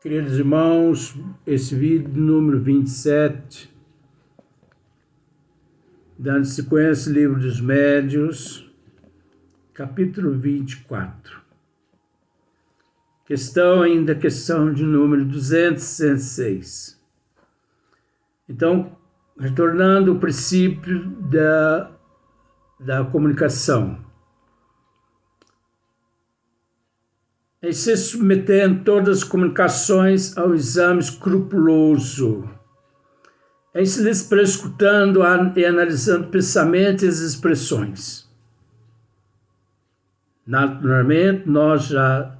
Queridos irmãos, esse vídeo número 27, dando sequência ao Livro dos Médiuns, capítulo 24. Questão de número 206. Então, retornando ao princípio da comunicação. Em se submetendo todas as comunicações ao exame escrupuloso, em se lhes prescrutando e analisando pensamentos e as expressões. Naturalmente, nós já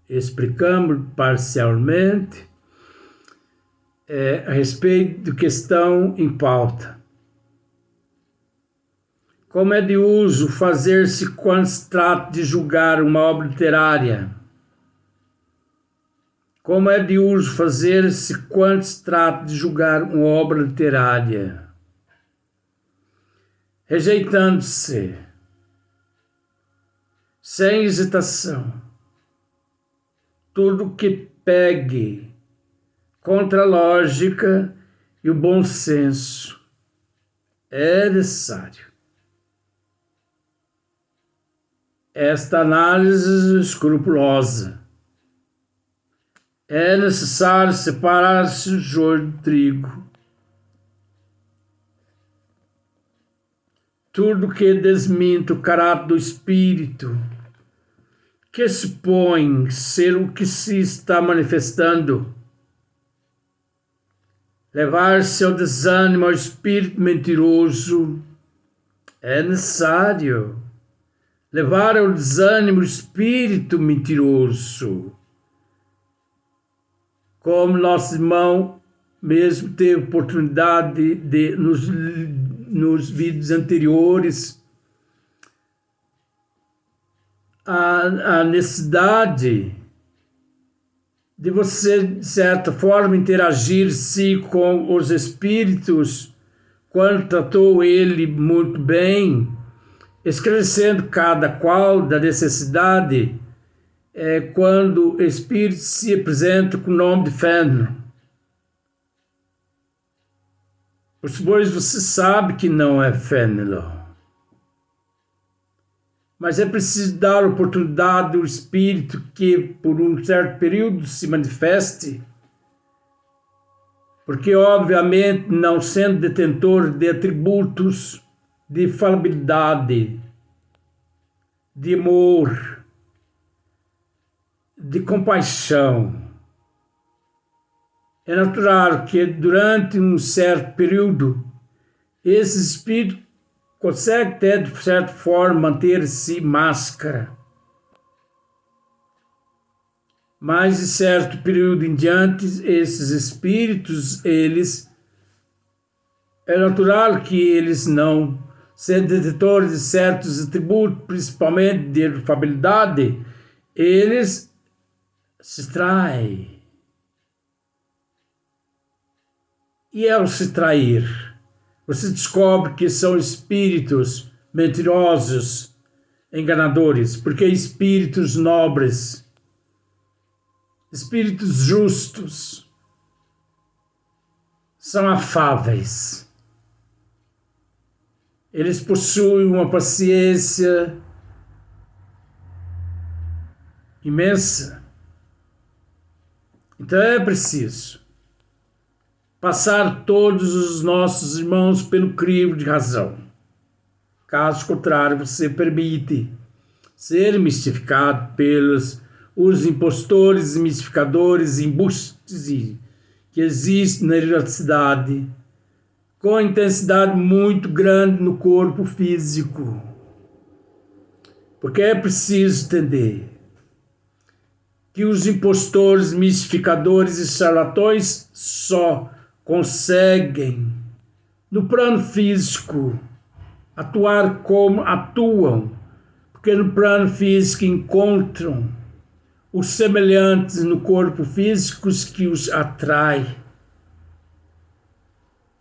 explicamos parcialmente a respeito da questão em pauta. Como é de uso fazer-se quando se trata de julgar uma obra literária? Como é de uso fazer-se quando se trata de julgar uma obra literária? Rejeitando-se, sem hesitação, tudo que pegue contra a lógica e o bom senso é necessário. Esta análise escrupulosa. É necessário separar-se o joio do trigo. Tudo que desminta o caráter do espírito, que supõe ser o que se está manifestando, levar-se ao desânimo, ao espírito mentiroso, é necessário. Levar ao desânimo o espírito mentiroso. Como nosso irmão mesmo teve oportunidade nos vídeos anteriores, a necessidade de você, de certa forma, interagir-se com os espíritos, quando tratou ele muito bem, esclarecendo cada qual da necessidade quando o espírito se apresenta com o nome de Fënelon. Pois você sabe que não é Fënelon. Mas é preciso dar oportunidade ao espírito que por um certo período se manifeste, porque obviamente não sendo detentor de atributos de falabilidade, de amor, de compaixão. É natural que durante um certo período esse espírito consegue até de certa forma manter-se máscara. Mas de certo período em diante, esses espíritos, é natural que eles não sendo detentores de certos atributos, principalmente de afabilidade, eles se traem. E ao se trair, você descobre que são espíritos mentirosos, enganadores, porque espíritos nobres, espíritos justos, são afáveis. Eles possuem uma paciência imensa. Então é preciso passar todos os nossos irmãos pelo crivo de razão. Caso contrário, você permite ser mistificado pelos os impostores, mistificadores, embustes que existem na erraticidade, com intensidade muito grande no corpo físico. Porque é preciso entender que os impostores, mistificadores e charlatões só conseguem, no plano físico, atuar como atuam, porque no plano físico encontram os semelhantes no corpo físico que os atraem.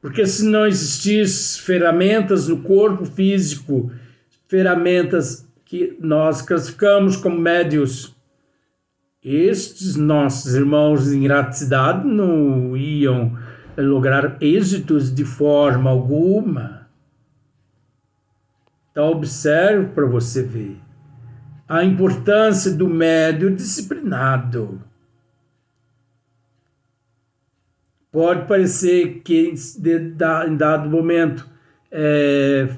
Porque se não existissem ferramentas no corpo físico, ferramentas que nós classificamos como médios, estes nossos irmãos em ingratidade não iam lograr êxitos de forma alguma. Então observe para você ver a importância do médium disciplinado. Pode parecer que em dado momento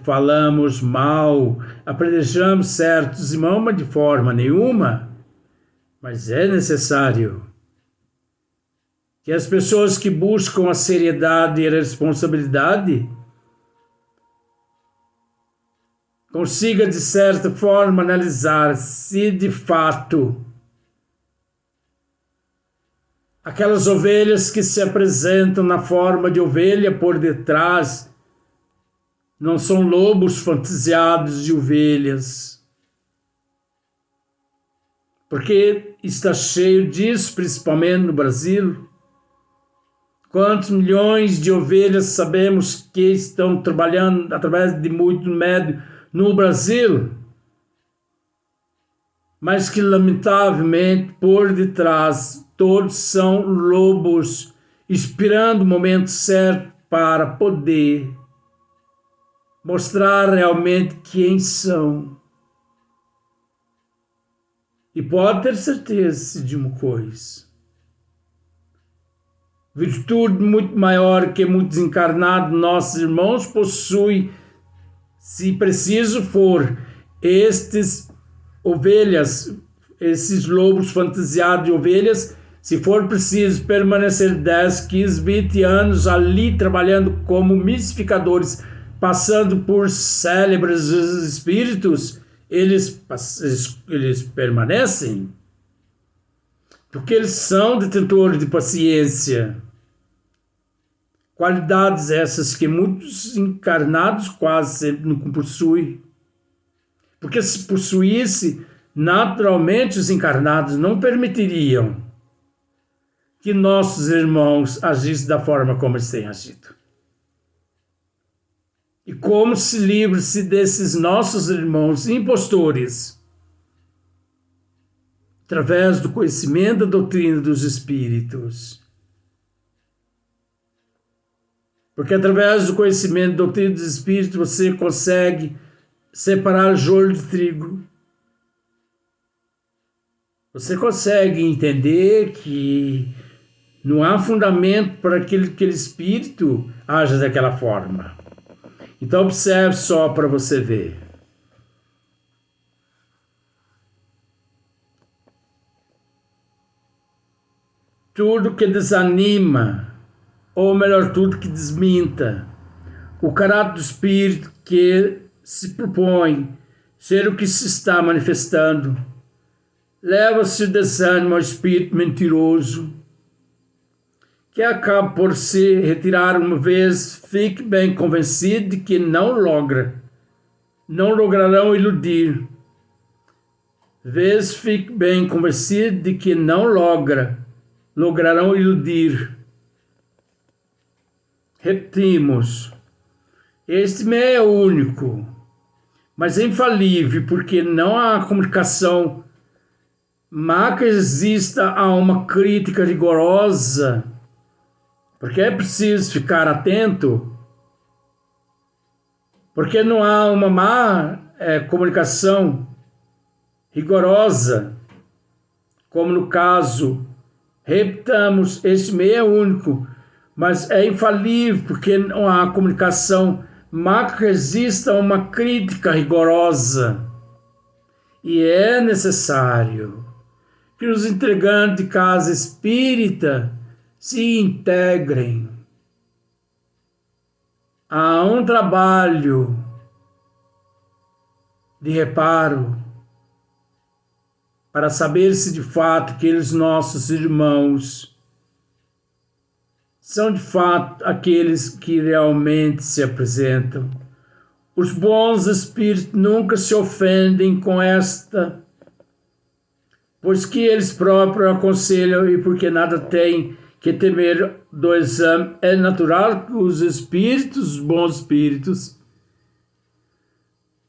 falamos mal, apedrejamos certos irmãos, mas de forma nenhuma. Mas é necessário que as pessoas que buscam a seriedade e a responsabilidade consigam, de certa forma, analisar se de fato aquelas ovelhas que se apresentam na forma de ovelha por detrás não são lobos fantasiados de ovelhas. Porque está cheio disso, principalmente no Brasil. Quantos milhões de ovelhas sabemos que estão trabalhando através de muito médio no Brasil, mas que lamentavelmente por detrás todos são lobos, esperando o momento certo para poder mostrar realmente quem são. E pode ter certeza de uma coisa: virtude muito maior que muitos encarnados nossos irmãos possuem, se preciso for, estes ovelhas, esses lobos fantasiados de ovelhas, se for preciso permanecer 10, 15, 20 anos ali trabalhando como mistificadores, passando por célebres espíritos, eles permanecem, porque eles são detentores de paciência. Qualidades essas que muitos encarnados quase sempre não possuem. Porque se possuísse, naturalmente os encarnados não permitiriam que nossos irmãos agissem da forma como eles têm agido. E como se livre-se desses nossos irmãos impostores? Através do conhecimento da doutrina dos espíritos. Porque através do conhecimento da doutrina dos espíritos você consegue separar joio de trigo. Você consegue entender que não há fundamento para que aquele espírito haja daquela forma. Então observe só para você ver. Tudo que desanima, ou melhor, tudo que desminta o caráter do espírito que se propõe ser o que se está manifestando, leva-se o desânimo ao espírito mentiroso, que acaba por se retirar uma vez, fique bem convencido de que não lograrão iludir. Vez fique bem convencido de que não lograrão iludir. Repetimos, este meio é único, mas é infalível, porque não há comunicação, mas que exista uma crítica rigorosa, porque é preciso ficar atento, porque não há uma má comunicação rigorosa, como no caso, repitamos, este meio é único, mas é infalível, porque não há comunicação, mas que exista uma crítica rigorosa. E é necessário que os integrantes de casa espírita se integrem a um trabalho de reparo para saber se de fato aqueles nossos irmãos são de fato aqueles que realmente se apresentam. Os bons espíritos nunca se ofendem com esta, pois que eles próprios aconselham e porque nada têm que temer do exame. É natural que os espíritos, os bons espíritos,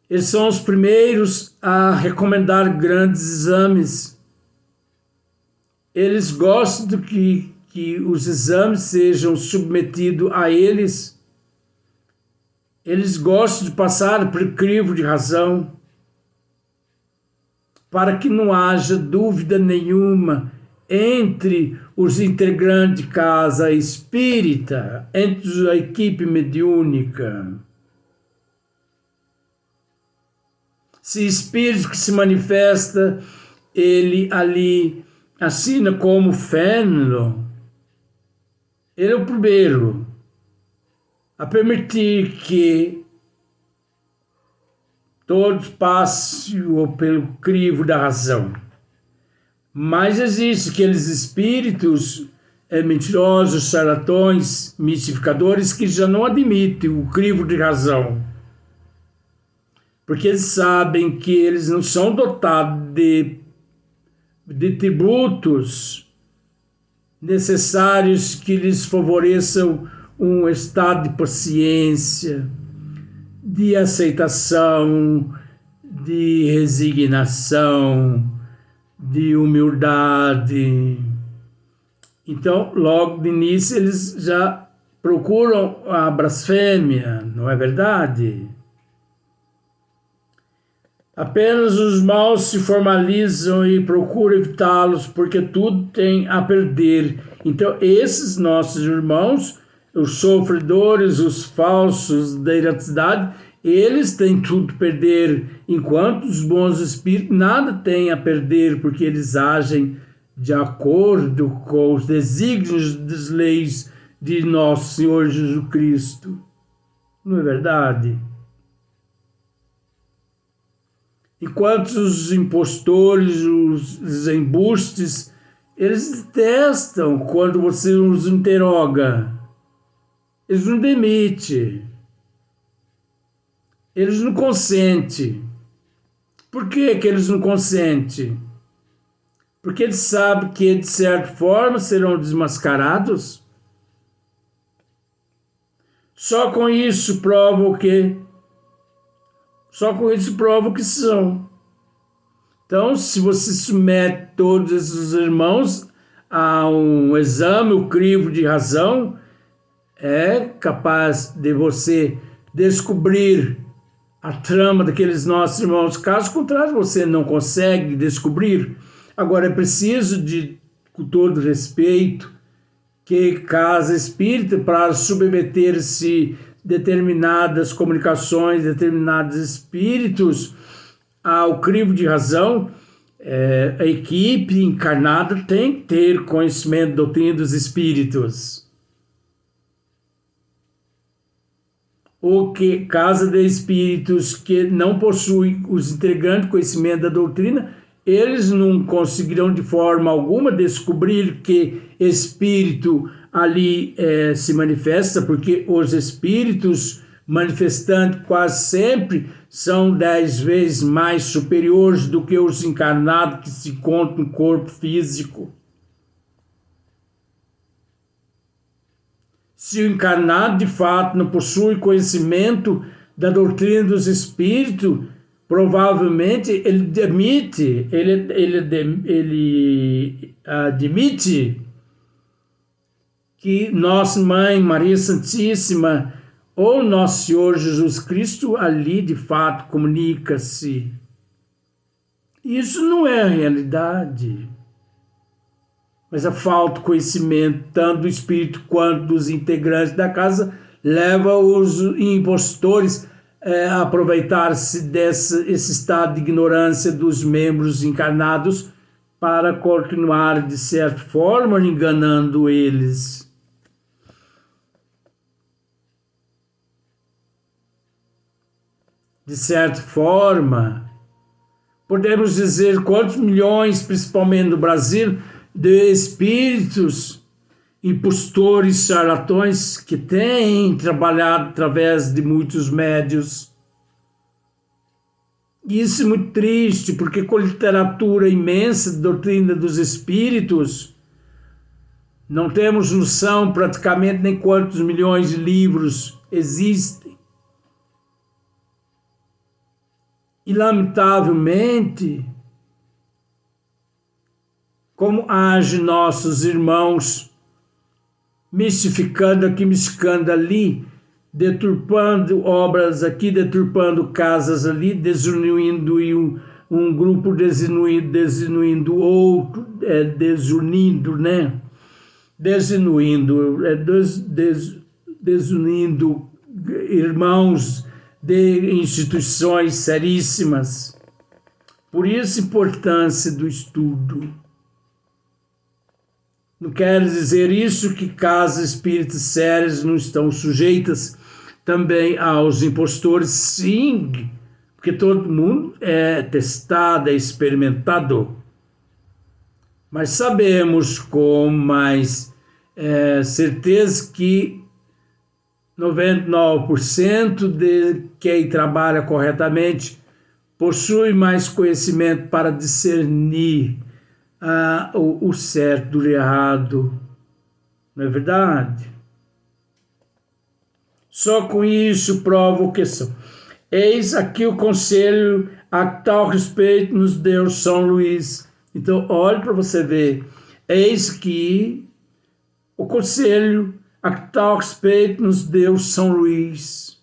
eles são os primeiros a recomendar grandes exames. eles gostam que os exames sejam submetidos a eles. Eles gostam de passar por crivo de razão, para que não haja dúvida nenhuma entre os integrantes de casa espírita, entre a equipe mediúnica. Se espírito que se manifesta, ele ali assina como fênix, ele é o primeiro a permitir que todos passem pelo crivo da razão. Mas existem aqueles espíritos mentirosos, charlatões, mistificadores, que já não admitem o crivo de razão. Porque eles sabem que eles não são dotados de tributos necessários que lhes favoreçam um estado de paciência, de aceitação, de resignação, de humildade. Então, logo de início, eles já procuram a blasfêmia, não é verdade? Apenas os maus se formalizam e procuram evitá-los, porque tudo tem a perder. Então, esses nossos irmãos, os sofredores, os falsos da erraticidade, eles têm tudo a perder, enquanto os bons espíritos nada têm a perder, porque eles agem de acordo com os desígnios das leis de nosso Senhor Jesus Cristo. Não é verdade? Enquanto os impostores, os embustes, eles detestam quando você os interroga. Eles não demitem. Eles não consentem. Por que eles não consentem? Porque eles sabem que, de certa forma, serão desmascarados. Só com isso provam que são. Então, se você submete todos esses irmãos a um exame, o crivo de razão, é capaz de você descobrir a trama daqueles nossos irmãos. Caso contrário, você não consegue descobrir. Agora, é preciso, com todo respeito, que casa espírita, para submeter-se determinadas comunicações, determinados espíritos ao crivo de razão, a equipe encarnada tem que ter conhecimento da doutrina dos espíritos. Ou que casa de espíritos que não possuem os integrantes conhecimento da doutrina, eles não conseguirão de forma alguma descobrir que espírito ali se manifesta, porque os espíritos manifestantes quase sempre são 10 vezes mais superiores do que os encarnados que se encontram no corpo físico. Se o encarnado de fato não possui conhecimento da doutrina dos espíritos, provavelmente ele admite que Nossa Mãe Maria Santíssima ou Nosso Senhor Jesus Cristo ali de fato comunica-se. Isso não é a realidade. Mas a falta de conhecimento, tanto do espírito quanto dos integrantes da casa, leva os impostores a aproveitar-se desse estado de ignorância dos membros encarnados para continuar, de certa forma, enganando eles. De certa forma, podemos dizer quantos milhões, principalmente no Brasil, de espíritos, impostores, charlatões que têm trabalhado através de muitos médios. Isso é muito triste, porque com a literatura imensa da doutrina dos espíritos, não temos noção praticamente nem quantos milhões de livros existem. E, lamentavelmente, como agem nossos irmãos, mistificando aqui, misticando ali, deturpando obras aqui, deturpando casas ali, desunindo um grupo, desunindo outro, desunindo, né? Desunindo, desunindo irmãos de instituições seríssimas. Por isso a importância do estudo. Não quer dizer isso que casas espíritas sérias não estão sujeitas também aos impostores, sim, porque todo mundo é testado, é experimentado. Mas sabemos com mais certeza que 99% de quem trabalha corretamente possui mais conhecimento para discernir o certo do errado. Não é verdade? Só com isso provo que são. Eis aqui o conselho a tal respeito nos deu São Luís. Então, olhe para você ver. Eis que o conselho a tal respeito nos deu São Luís.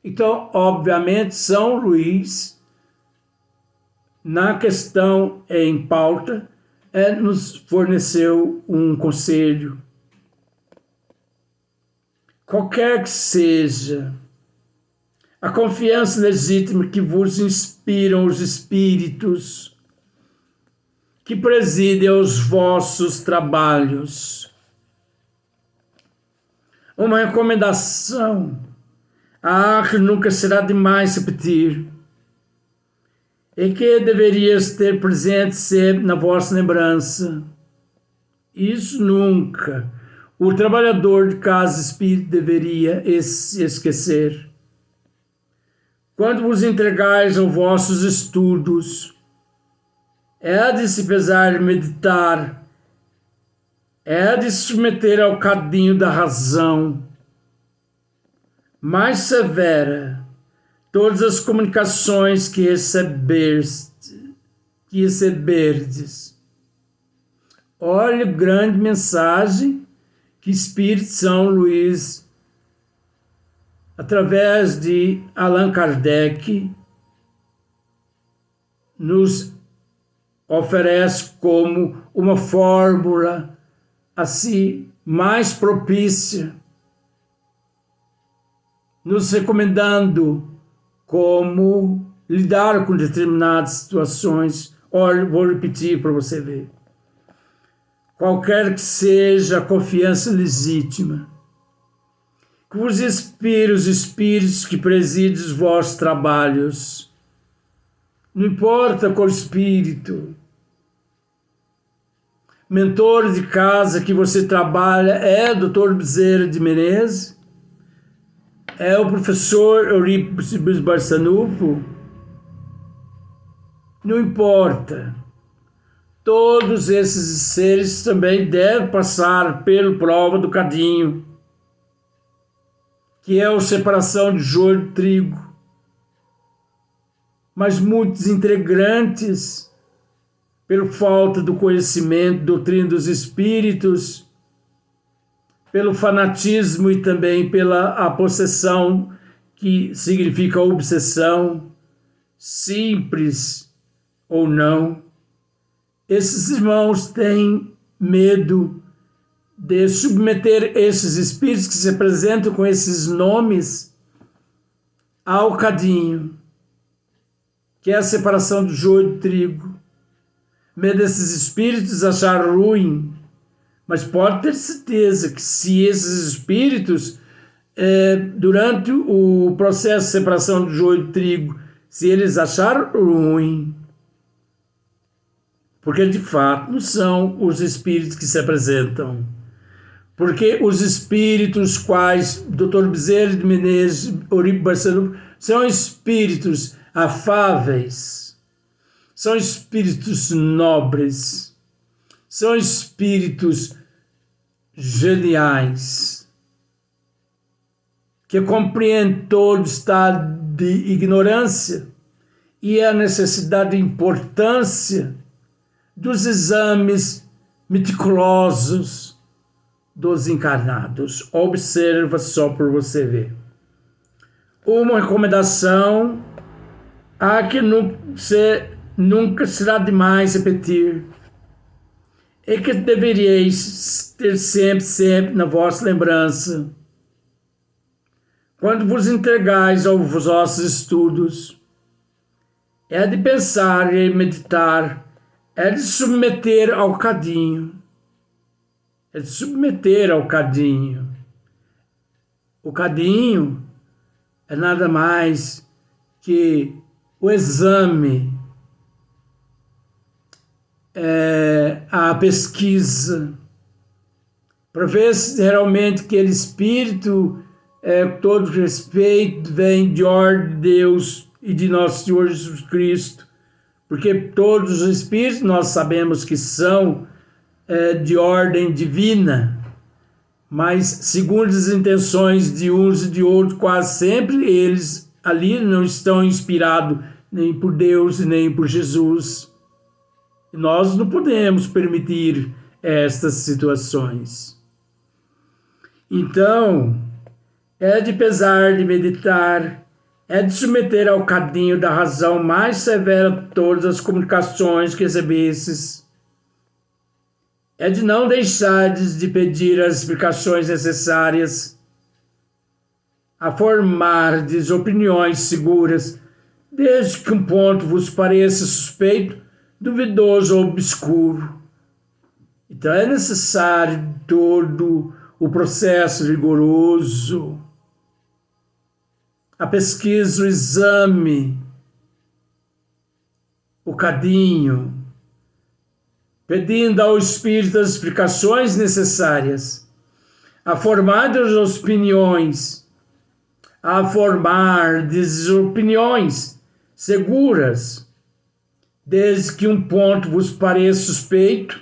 Então, obviamente, São Luís, na questão em pauta, nos forneceu um conselho. Qualquer que seja a confiança legítima que vos inspiram os espíritos que presidem os vossos trabalhos. Uma recomendação, que nunca será demais repetir, e que deverias ter presente sempre na vossa lembrança. Isso nunca o trabalhador de casa espírita deveria esquecer. Quando vos entregais aos vossos estudos, é de se pesar, meditar, é de se submeter ao cadinho da razão mais severa. Todas as comunicações que receberdes. Olha a grande mensagem que Espírito São Luís, através de Allan Kardec, nos oferece como uma fórmula assim mais propícia, nos recomendando como lidar com determinadas situações. Olha, vou repetir para você ver. Qualquer que seja a confiança legítima, que vos inspire os espíritos que presidem os vossos trabalhos. Não importa qual espírito. Mentor de casa que você trabalha é o Dr. Bezerra de Menezes, é o professor Eurípides Barçanufo. Não importa. Todos esses seres também devem passar pela prova do cadinho, que é a separação de joio de trigo. Mas muitos integrantes, pela falta do conhecimento, doutrina dos espíritos, pelo fanatismo e também pela possessão, que significa obsessão, simples ou não, esses irmãos têm medo de submeter esses espíritos que se apresentam com esses nomes ao cadinho, que é a separação do joio do trigo. Medo desses espíritos achar ruim, mas pode ter certeza que se esses espíritos, durante o processo de separação do joio do trigo, se eles acharem ruim, porque de fato não são os espíritos que se apresentam. Porque os espíritos quais Dr. Bezerra de Menezes, Eurípides Barçanufo, são espíritos afáveis, são espíritos nobres, são espíritos geniais, que compreendem todo estado de ignorância e a necessidade e importância dos exames meticulosos dos encarnados. Observa só por você ver. Uma recomendação a que nunca será demais repetir é que deveríeis ter sempre na vossa lembrança, quando vos entregais aos vossos estudos, é de pensar e meditar, é de submeter ao cadinho. É de submeter ao cadinho. O cadinho é nada mais que o exame, a pesquisa, para ver se realmente aquele espírito, todo respeito, vem de ordem de Deus e de nosso Senhor Jesus Cristo, porque todos os espíritos nós sabemos que são de ordem divina, mas segundo as intenções de uns e de outros, quase sempre eles ali não estão inspirados nem por Deus nem por Jesus. E nós não podemos permitir estas situações. Então, é de pesar, de meditar, é de submeter ao cadinho da razão mais severa todas as comunicações que recebesses, é de não deixardes de pedir as explicações necessárias, a formardes opiniões seguras, desde que um ponto vos pareça suspeito, duvidoso ou obscuro. Então é necessário todo o processo rigoroso, a pesquisa, o exame, o cadinho, pedindo ao Espírito as explicações necessárias, a formar as opiniões, a formar opiniões seguras, desde que um ponto vos pareça suspeito,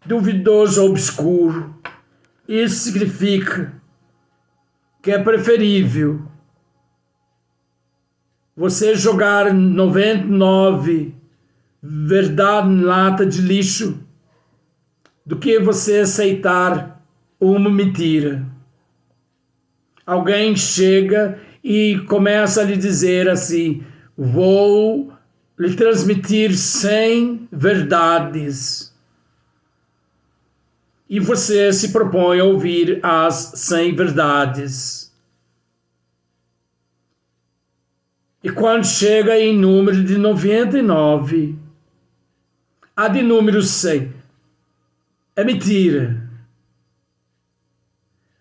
duvidoso ou obscuro. Isso significa que é preferível você jogar 99 verdade em lata de lixo do que você aceitar uma mentira. Alguém chega e começa a lhe dizer assim: vou lhe transmitir 100 verdades. E você se propõe a ouvir as 100 verdades. E quando chega em número de 99, a de número 100 é mentira.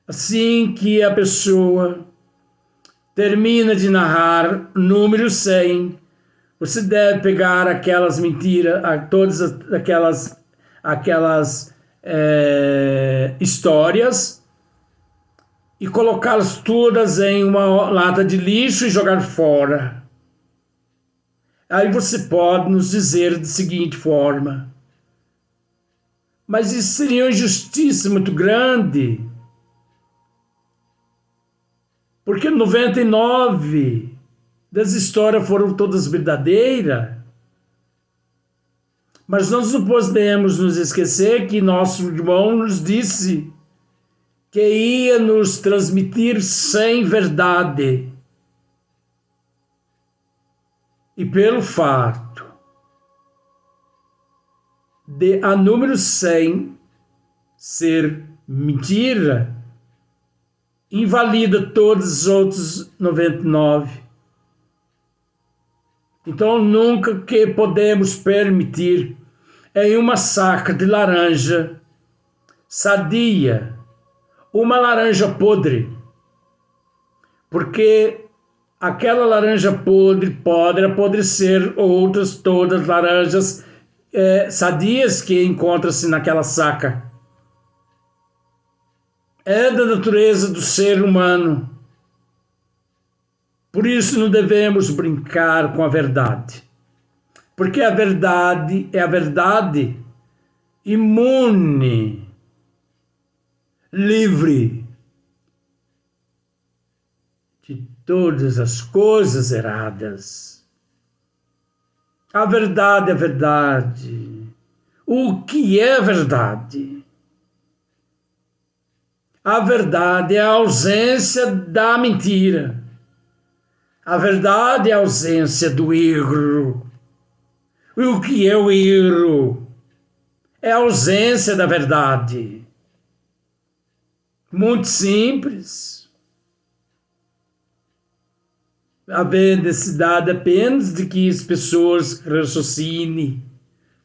Assim que a pessoa termina de narrar o número 100, você deve pegar aquelas mentiras, todas aquelas histórias e colocá-las todas em uma lata de lixo e jogar fora. Aí você pode nos dizer da seguinte forma: mas isso seria uma injustiça muito grande, porque 99 das histórias foram todas verdadeiras. Mas nós não podemos nos esquecer que nosso irmão nos disse que ia nos transmitir 100 verdade. E pelo fato de a número 100 ser mentira, invalida todos os outros 99. Então nunca que podemos permitir em uma saca de laranja sadia uma laranja podre, porque aquela laranja podre pode apodrecer outras todas laranjas sadias que encontram-se naquela saca. É da natureza do ser humano. Por isso não devemos brincar com a verdade, porque a verdade é a verdade, imune, livre de todas as coisas erradas. A verdade é verdade. O que é verdade? A verdade é a ausência da mentira. A verdade é a ausência do erro. E o que é o erro? É a ausência da verdade. Muito simples. Havia necessidade apenas de que as pessoas raciocinem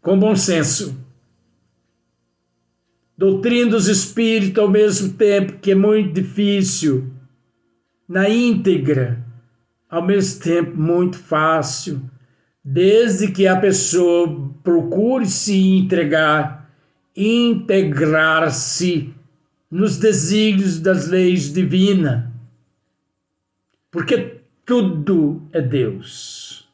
com bom senso. Doutrina dos Espíritos, ao mesmo tempo que é muito difícil, na íntegra, ao mesmo tempo muito fácil, desde que a pessoa procure se entregar, integrar-se nos desígnios das leis divinas, porque tudo é Deus.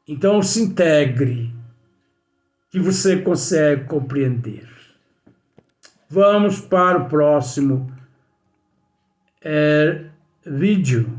Então se integre, que você consegue compreender. Vamos para o próximo vídeo.